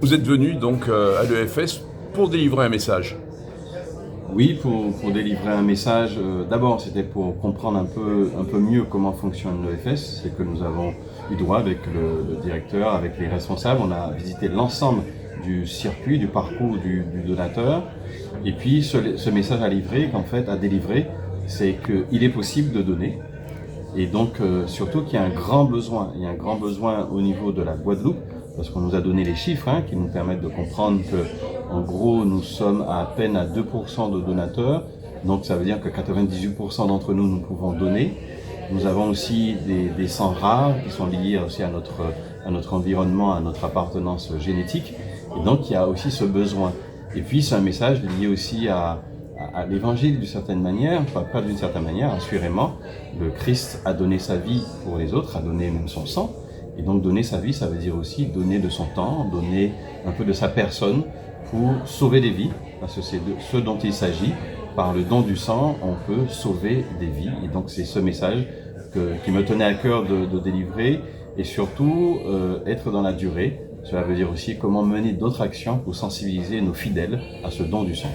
Vous êtes venu donc à l'EFS pour délivrer un message. Oui, pour délivrer un message, d'abord c'était pour comprendre un peu mieux comment fonctionne l'EFS. C'est que nous avons eu droit avec le directeur, avec les responsables, on a visité l'ensemble du circuit, du parcours du donateur. Et puis ce message à délivrer, c'est qu'il est possible de donner. Et donc surtout qu'il y a un grand besoin, il y a un grand besoin au niveau de la Guadeloupe, parce qu'on nous a donné les chiffres qui nous permettent de comprendre que, en gros, nous sommes à peine à 2% de donateurs, donc ça veut dire que 98% d'entre nous, nous pouvons donner. Nous avons aussi des sangs rares qui sont liés aussi à notre environnement, à notre appartenance génétique, et donc il y a aussi ce besoin. Et puis c'est un message lié aussi à l'évangile d'une certaine manière, pas d'une certaine manière, assurément. Le Christ a donné sa vie pour les autres, a donné même son sang. Et donc donner sa vie, ça veut dire aussi donner de son temps, donner un peu de sa personne pour sauver des vies, parce que c'est de ce dont il s'agit. Par le don du sang, on peut sauver des vies. Et donc c'est ce message qui me tenait à cœur de délivrer, et surtout être dans la durée. Cela veut dire aussi comment mener d'autres actions pour sensibiliser nos fidèles à ce don du sang.